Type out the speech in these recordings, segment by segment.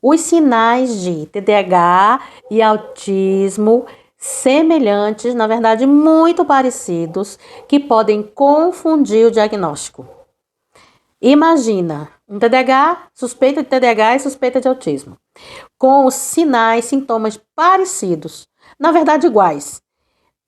os sinais de TDAH e autismo semelhantes, na verdade muito parecidos, que podem confundir o diagnóstico. Imagina um TDAH, suspeita de TDAH e suspeita de autismo, com os sinais, sintomas parecidos, na verdade iguais,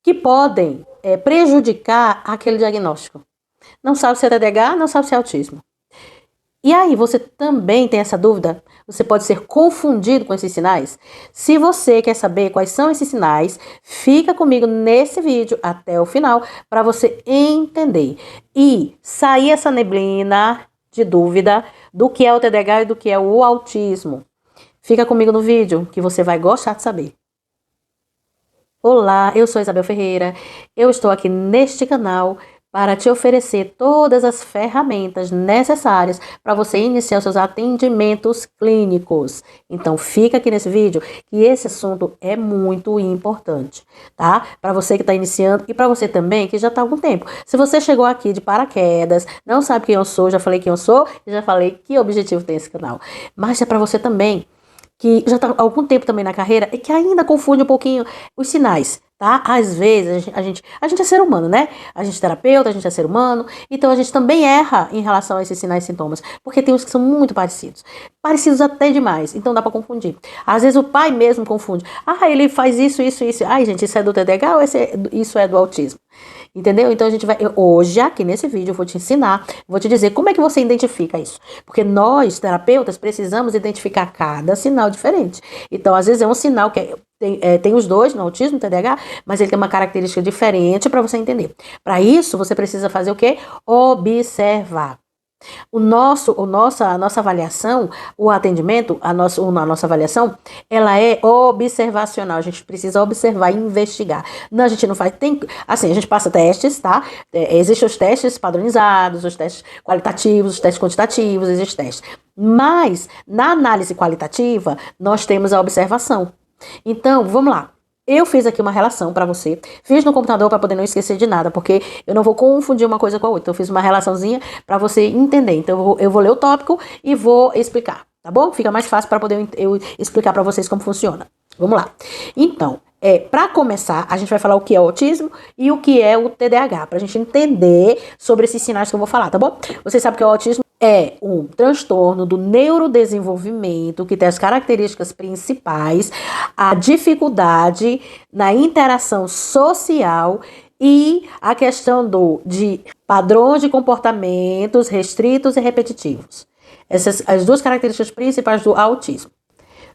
que podem prejudicar aquele diagnóstico. Não sabe se é TDAH, não sabe se é autismo. E aí, você também tem essa dúvida? Você pode ser confundido com esses sinais? Se você quer saber quais são esses sinais, fica comigo nesse vídeo até o final para você entender e sair essa neblina de dúvida do que é o TDAH e do que é o autismo. Fica comigo no vídeo que você vai gostar de saber. Olá, eu sou Isabel Ferreira. Eu estou aqui neste canal para te oferecer todas as ferramentas necessárias para você iniciar os seus atendimentos clínicos. Então, fica aqui nesse vídeo que esse assunto é muito importante, tá? Para você que está iniciando e para você também que já está há algum tempo. Se você chegou aqui de paraquedas, não sabe quem eu sou, já falei quem eu sou e já falei que objetivo tem esse canal. Mas é para você também que já está há algum tempo também na carreira e que ainda confunde um pouquinho os sinais, tá? Às vezes a gente é ser humano, né? A gente é terapeuta, a gente é ser humano, então a gente também erra em relação a esses sinais e sintomas, porque tem uns que são muito parecidos, parecidos até demais, então dá para confundir. Às vezes o pai mesmo confunde. Ah, ele faz isso. Ai, gente, isso é do TDAH ou isso é do autismo? Entendeu? Então a gente vai, hoje aqui nesse vídeo eu vou te ensinar, vou te dizer como é que você identifica isso. Porque nós, terapeutas, precisamos identificar cada sinal diferente. Então, às vezes é um sinal que tem os dois no autismo, no TDAH, mas ele tem uma característica diferente para você entender. Para isso, você precisa fazer o quê? Observar. A nossa avaliação, o atendimento, a nossa avaliação, ela é observacional. A gente precisa observar e investigar. Não, a gente não faz. Assim, a gente passa testes, tá? Existem os testes padronizados, os testes qualitativos, os testes quantitativos, existem testes. Mas, na análise qualitativa, nós temos a observação. Então, vamos lá. Eu fiz aqui uma relação para você, fiz no computador para poder não esquecer de nada, porque eu não vou confundir uma coisa com a outra. Então eu fiz uma relaçãozinha para você entender. Então eu vou ler o tópico e vou explicar, tá bom? Fica mais fácil para poder eu explicar para vocês como funciona. Vamos lá. Então, para começar, a gente vai falar o que é o autismo e o que é o TDAH, pra gente entender sobre esses sinais que eu vou falar, tá bom? Vocês sabem que o autismo é um transtorno do neurodesenvolvimento que tem as características principais, a dificuldade na interação social e a questão de padrões de comportamentos restritos e repetitivos. Essas as duas características principais do autismo.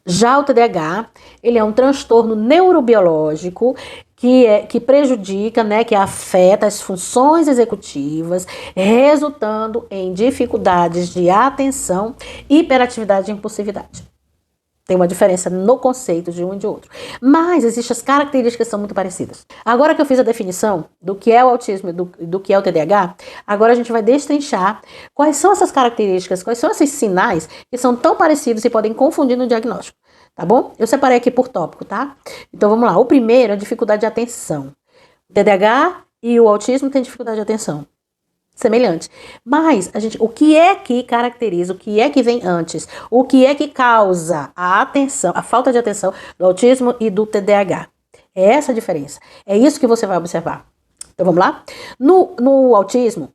Já o TDAH, ele é um transtorno neurobiológico que prejudica, né, que afeta as funções executivas, resultando em dificuldades de atenção, hiperatividade e impulsividade. Tem uma diferença no conceito de um e de outro. Mas existem as características que são muito parecidas. Agora que eu fiz a definição do que é o autismo e do que é o TDAH, agora a gente vai destrinchar quais são essas características, quais são esses sinais que são tão parecidos e podem confundir no diagnóstico. Tá bom? Eu separei aqui por tópico, tá? Então vamos lá. O primeiro é a dificuldade de atenção. O TDAH e o autismo têm dificuldade de atenção. Semelhante. Mas, o que é que caracteriza, o que é que vem antes? O que é que causa a atenção, a falta de atenção do autismo e do TDAH? É essa a diferença. É isso que você vai observar. Então vamos lá? No autismo,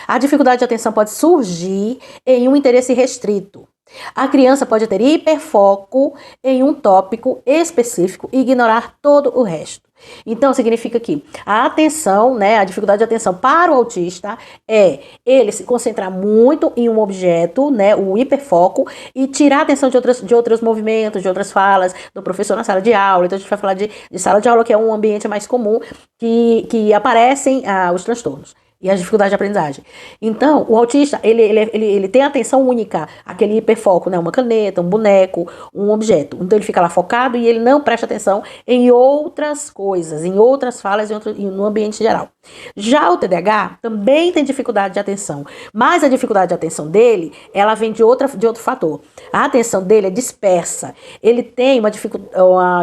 a dificuldade de atenção pode surgir em um interesse restrito. A criança pode ter hiperfoco em um tópico específico e ignorar todo o resto. Então, significa que a atenção, né, a dificuldade de atenção para o autista é ele se concentrar muito em um objeto, né, o hiperfoco, e tirar a atenção de outros movimentos, de outras falas do professor na sala de aula. Então, a gente vai falar de sala de aula, que é um ambiente mais comum que aparecem os transtornos e as dificuldades de aprendizagem. Então, o autista, ele tem atenção única, aquele hiperfoco, né? Uma caneta, um boneco, um objeto. Então, ele fica lá focado e ele não presta atenção em outras coisas, em outras falas e no ambiente geral. Já o TDAH também tem dificuldade de atenção, mas a dificuldade de atenção dele, ela vem de outro fator. A atenção dele é dispersa. Ele tem uma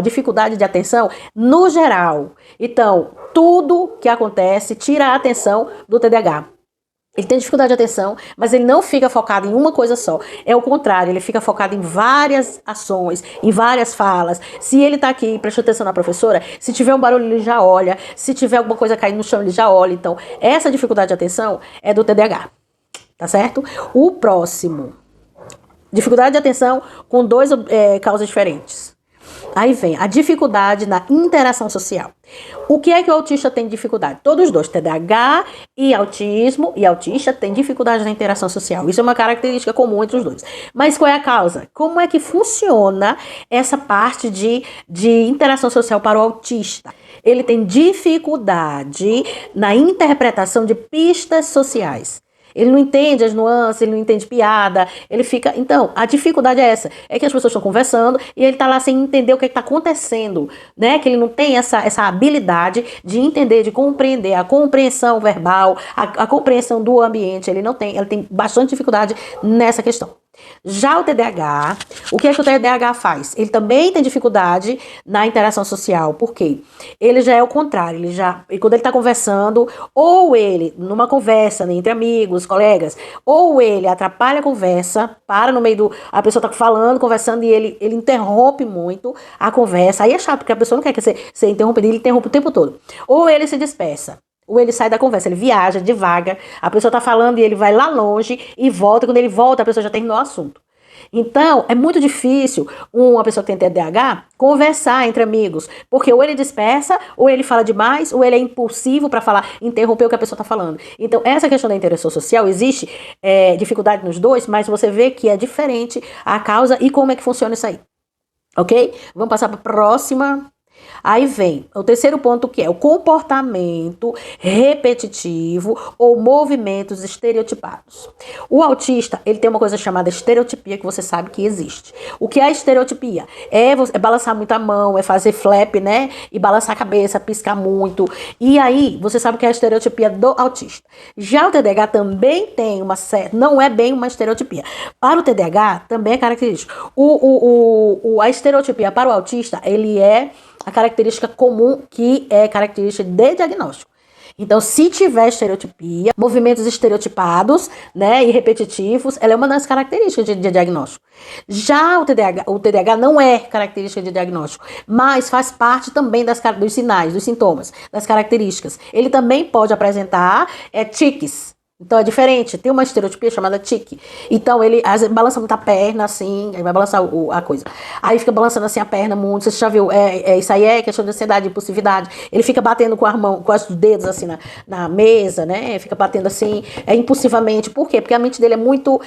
dificuldade de atenção no geral. Então, tudo que acontece tira a atenção do TDAH. Ele tem dificuldade de atenção, mas ele não fica focado em uma coisa só. É o contrário, ele fica focado em várias ações, em várias falas. Se ele tá aqui prestando atenção na professora, se tiver um barulho ele já olha, se tiver alguma coisa caindo no chão ele já olha. Então, essa dificuldade de atenção é do TDAH, tá certo? O próximo, dificuldade de atenção com duas causas diferentes. Aí vem a dificuldade na interação social. O que é que o autista tem dificuldade? Todos os dois, TDAH e autismo, e autista tem dificuldade na interação social. Isso é uma característica comum entre os dois. Mas qual é a causa? Como é que funciona essa parte de interação social para o autista? Ele tem dificuldade na interpretação de pistas sociais. Ele não entende as nuances, ele não entende piada, ele fica... Então, a dificuldade é essa, é que as pessoas estão conversando e ele tá lá sem entender o que está acontecendo, né? Que ele não tem essa habilidade de entender, de compreender a compreensão verbal, a compreensão do ambiente, ele tem bastante dificuldade nessa questão. Já o TDAH, o que é que o TDAH faz? Ele também tem dificuldade na interação social, por quê? Ele já é o contrário, quando ele está conversando, ou ele, numa conversa, né, entre amigos, colegas, ou ele atrapalha a conversa, para no meio a pessoa está falando, conversando, e ele interrompe muito a conversa, aí é chato, porque a pessoa não quer que você interrompa, ele interrompe o tempo todo. Ou ele se dispersa. Ou ele sai da conversa, ele viaja, divaga, a pessoa tá falando e ele vai lá longe e volta, quando ele volta a pessoa já terminou o assunto. Então, é muito difícil uma pessoa que tem TDAH conversar entre amigos, porque ou ele dispersa, ou ele fala demais, ou ele é impulsivo para falar, interromper o que a pessoa tá falando. Então, essa questão da interação social, existe dificuldade nos dois, mas você vê que é diferente a causa e como é que funciona isso aí. Ok? Vamos passar para a próxima. Aí vem o terceiro ponto, que é o comportamento repetitivo ou movimentos estereotipados. O autista, ele tem uma coisa chamada estereotipia, que você sabe que existe. O que é estereotipia? É balançar muito a mão, é fazer flap, né? E balançar a cabeça, piscar muito. E aí, você sabe que é a estereotipia do autista. Já o TDAH também tem não é bem uma estereotipia. Para o TDAH, também é característico. A estereotipia para o autista, ele é a característica comum, que é característica de diagnóstico. Então, se tiver estereotipia, movimentos estereotipados, né, e repetitivos, ela é uma das características de diagnóstico. Já o TDAH não é característica de diagnóstico, mas faz parte também dos sinais, dos sintomas, das características. Ele também pode apresentar tiques. Então é diferente, tem uma estereotipia chamada tique. Então ele às vezes balança muito a perna assim, aí vai balançar a coisa. Aí fica balançando assim a perna muito, você já viu, isso aí é questão de ansiedade, de impulsividade. Ele fica batendo com os dedos assim na mesa, né? Fica batendo assim, impulsivamente. Por quê? Porque a mente dele é muito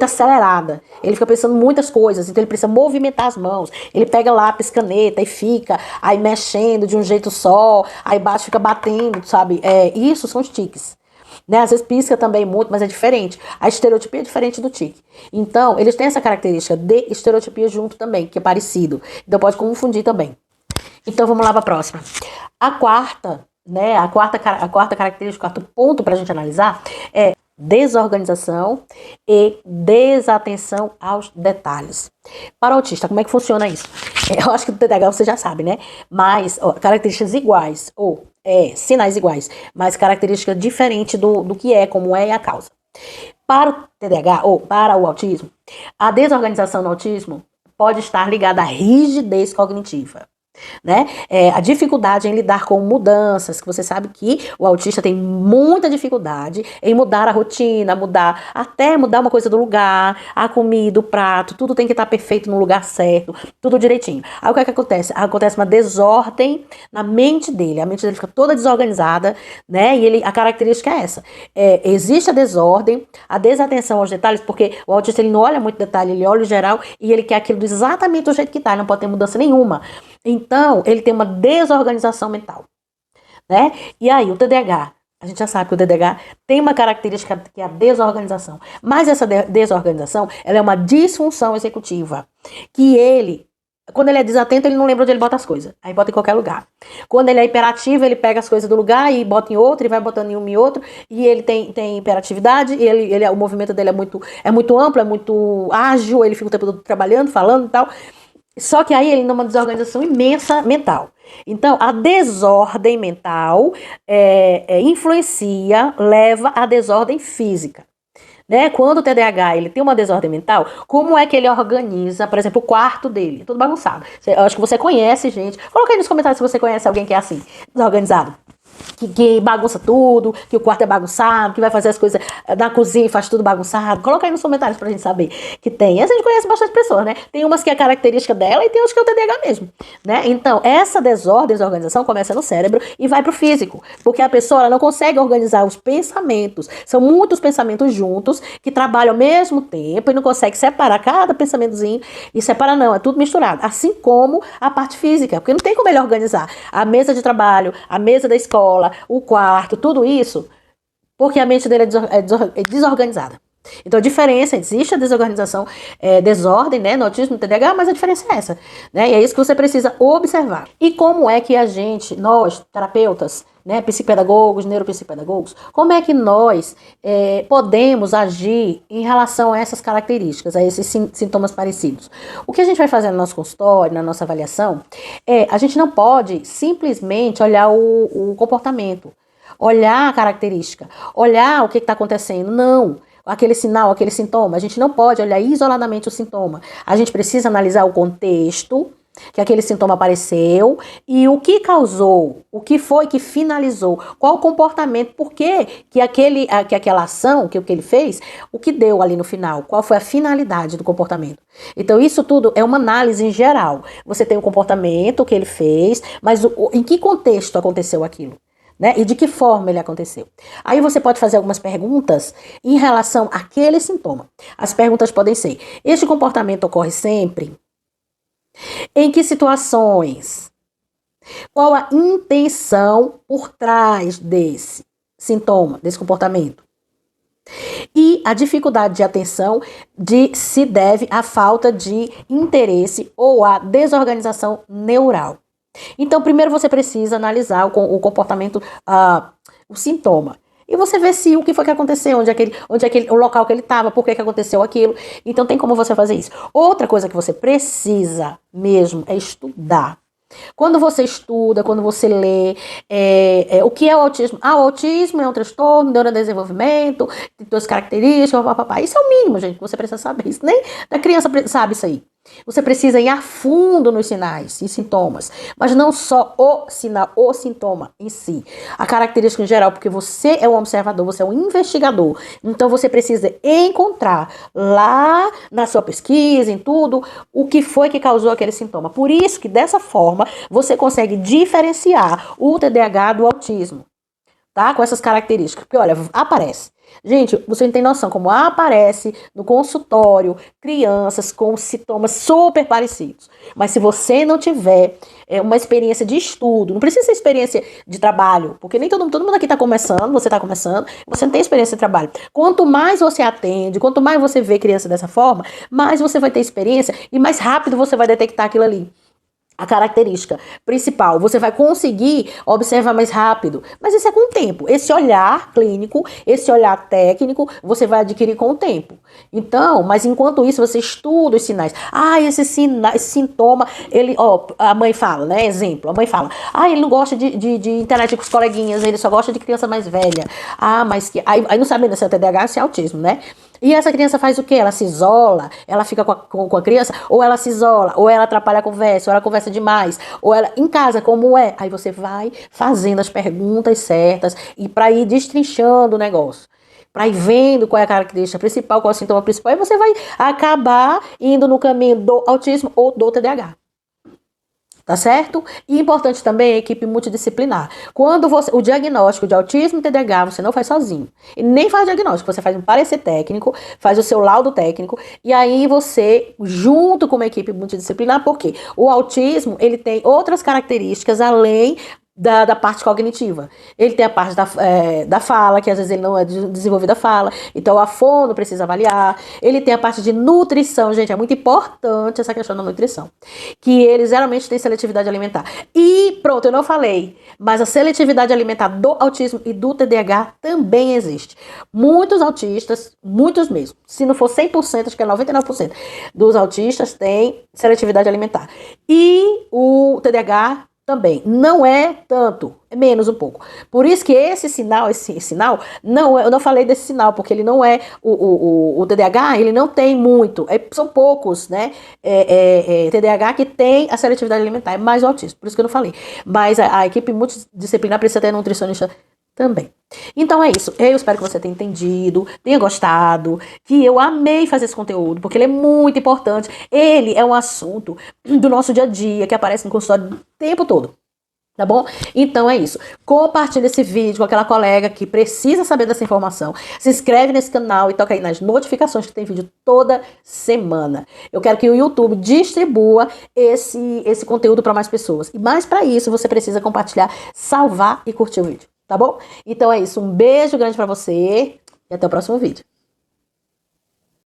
acelerada. Ele fica pensando muitas coisas, então ele precisa movimentar as mãos. Ele pega lápis, caneta e fica aí mexendo de um jeito só, aí baixo fica batendo, sabe? Isso são os tiques. Né? Às vezes pisca também muito, mas é diferente. A estereotipia é diferente do tique. Então, eles têm essa característica de estereotipia junto também, que é parecido. Então, pode confundir também. Então, vamos lá para a próxima. A quarta característica, o quarto ponto para a gente analisar é desorganização e desatenção aos detalhes. Para o autista, como é que funciona isso? Eu acho que do TDAH você já sabe, né? Mas características iguais, ou sinais iguais, mas características diferentes do que como é a causa. Para o TDAH, ou para o autismo, a desorganização no autismo pode estar ligada à rigidez cognitiva. Né? A dificuldade em lidar com mudanças, que você sabe que o autista tem muita dificuldade em mudar a rotina, até mudar uma coisa do lugar, a comida, o prato, tudo tem que estar perfeito no lugar certo, tudo direitinho. Aí o que é que acontece? Acontece uma desordem na mente dele, a mente dele fica toda desorganizada, né? E a característica é essa. Existe a desordem, a desatenção aos detalhes, porque o autista ele não olha muito detalhe, ele olha o geral e ele quer aquilo exatamente do jeito que tá, ele não pode ter mudança nenhuma. Então, ele tem uma desorganização mental, né? E aí, o TDAH, a gente já sabe que o TDAH tem uma característica que é a desorganização. Mas essa desorganização, ela é uma disfunção executiva. Quando ele é desatento, ele não lembra onde ele bota as coisas. Aí bota em qualquer lugar. Quando ele é hiperativo, ele pega as coisas do lugar e bota em outro, e vai botando em um e outro. E ele tem hiperatividade, e o movimento dele é muito amplo, é muito ágil, ele fica o tempo todo trabalhando, falando e tal. Só que aí ele numa desorganização imensa mental. Então, a desordem mental influencia, leva à desordem física. Né? Quando o TDAH ele tem uma desordem mental, como é que ele organiza, por exemplo, o quarto dele? Tudo bagunçado. Eu acho que você conhece, gente. Coloca aí nos comentários se você conhece alguém que é assim, desorganizado. Que bagunça tudo, que o quarto é bagunçado, que vai fazer as coisas na cozinha e faz tudo bagunçado. Coloca aí nos comentários pra gente saber que tem. A gente conhece bastante pessoas, né? Tem umas que é característica dela e tem outras que é o TDAH mesmo, né? Então, essa desorganização começa no cérebro e vai pro físico, porque a pessoa ela não consegue organizar os pensamentos. São muitos pensamentos juntos que trabalham ao mesmo tempo e não consegue separar cada pensamentozinho e separar não, é tudo misturado. Assim como a parte física, porque não tem como ele organizar a mesa de trabalho, a mesa da escola, o quarto, tudo isso, porque a mente dele é desorganizada. Então a diferença, existe a desorganização, desordem, né, no autismo, no TDAH, mas a diferença é essa, né, e é isso que você precisa observar. E como é que a gente, nós, terapeutas, né, psicopedagogos, neuropsicopedagogos, como é que nós podemos agir em relação a essas características, a esses sintomas parecidos? O que a gente vai fazer no nosso consultório, na nossa avaliação, a gente não pode simplesmente olhar o comportamento, olhar a característica, olhar o que está acontecendo, não. Aquele sinal, aquele sintoma, a gente não pode olhar isoladamente o sintoma. A gente precisa analisar o contexto que aquele sintoma apareceu e o que causou, o que foi que finalizou, qual o comportamento, por que aquela ação, que o que ele fez, o que deu ali no final, qual foi a finalidade do comportamento. Então isso tudo é uma análise em geral. Você tem o comportamento que ele fez, mas em que contexto aconteceu aquilo? Né? E de que forma ele aconteceu. Aí você pode fazer algumas perguntas em relação àquele sintoma. As perguntas podem ser: este comportamento ocorre sempre? Em que situações? Qual a intenção por trás desse sintoma, desse comportamento? E a dificuldade de atenção se deve à falta de interesse ou à desorganização neural. Então, primeiro você precisa analisar o comportamento, o sintoma. E você vê se o que foi que aconteceu, o local que ele estava, por que aconteceu aquilo. Então, tem como você fazer isso. Outra coisa que você precisa mesmo é estudar. Quando você estuda, quando você lê, o que é o autismo? O autismo é um transtorno, neurodesenvolvimento, tem duas características, papapá. Isso é o mínimo, gente, que você precisa saber. Isso nem a criança sabe isso aí. Você precisa ir a fundo nos sinais e sintomas, mas não só o sinal, o sintoma em si. A característica em geral, porque você é um observador, você é um investigador. Então você precisa encontrar lá na sua pesquisa, em tudo, o que foi que causou aquele sintoma. Por isso que dessa forma você consegue diferenciar o TDAH do autismo, tá? Com essas características. Porque olha, aparece. Gente, você não tem noção como aparece no consultório crianças com sintomas super parecidos. Mas se você não tiver uma experiência de estudo, não precisa ser experiência de trabalho, porque nem todo mundo aqui está começando, você está começando, você não tem experiência de trabalho. Quanto mais você atende, quanto mais você vê criança dessa forma, mais você vai ter experiência e mais rápido você vai detectar aquilo ali. A característica principal, você vai conseguir observar mais rápido, mas isso é com o tempo. Esse olhar clínico, esse olhar técnico, você vai adquirir com o tempo. Então, mas enquanto isso, você estuda os sinais. Esse sintoma, a mãe fala, né? Exemplo, a mãe fala, ele não gosta de interagir com os coleguinhas, ele só gosta de criança mais velha. Mas aí não sabe se é TDAH ou se é autismo, né? E essa criança faz o quê? Ela se isola, ela fica com a criança, ou ela se isola, ou ela atrapalha a conversa, ou ela conversa demais, ou ela em casa, como é? Aí você vai fazendo as perguntas certas e para ir destrinchando o negócio, para ir vendo qual é a característica principal, qual é o sintoma principal, e você vai acabar indo no caminho do autismo ou do TDAH. Tá certo? E importante também a equipe multidisciplinar. Quando o diagnóstico de autismo e TDAH você não faz sozinho. E nem faz diagnóstico, você faz um parecer técnico, faz o seu laudo técnico, e aí você, junto com uma equipe multidisciplinar, porque o autismo, ele tem outras características além da parte cognitiva. Ele tem a parte da fala, que às vezes ele não é desenvolvida a fala, então a fono precisa avaliar. Ele tem a parte de nutrição, gente, é muito importante essa questão da nutrição, que eles geralmente têm seletividade alimentar. E pronto, eu não falei, mas a seletividade alimentar do autismo e do TDAH também existe. Muitos autistas, muitos mesmo, se não for 100%, acho que é 99% dos autistas têm seletividade alimentar. E o TDAH também. Não é tanto, é menos um pouco. Por isso que esse sinal, não, eu não falei desse sinal, porque ele não é, o TDAH, ele não tem muito, são poucos, né, TDAH que tem a seletividade alimentar, é mais o autismo, por isso que eu não falei. Mas a equipe multidisciplinar precisa ter nutricionista também. Então é isso, eu espero que você tenha entendido, tenha gostado, que eu amei fazer esse conteúdo, porque ele é muito importante, ele é um assunto do nosso dia a dia, que aparece no consultório o tempo todo, tá bom? Então é isso, compartilha esse vídeo com aquela colega que precisa saber dessa informação, se inscreve nesse canal e toca aí nas notificações que tem vídeo toda semana. Eu quero que o YouTube distribua esse conteúdo para mais pessoas, e mais para isso você precisa compartilhar, salvar e curtir o vídeo. Tá bom? Então é isso. Um beijo grande pra você e até o próximo vídeo.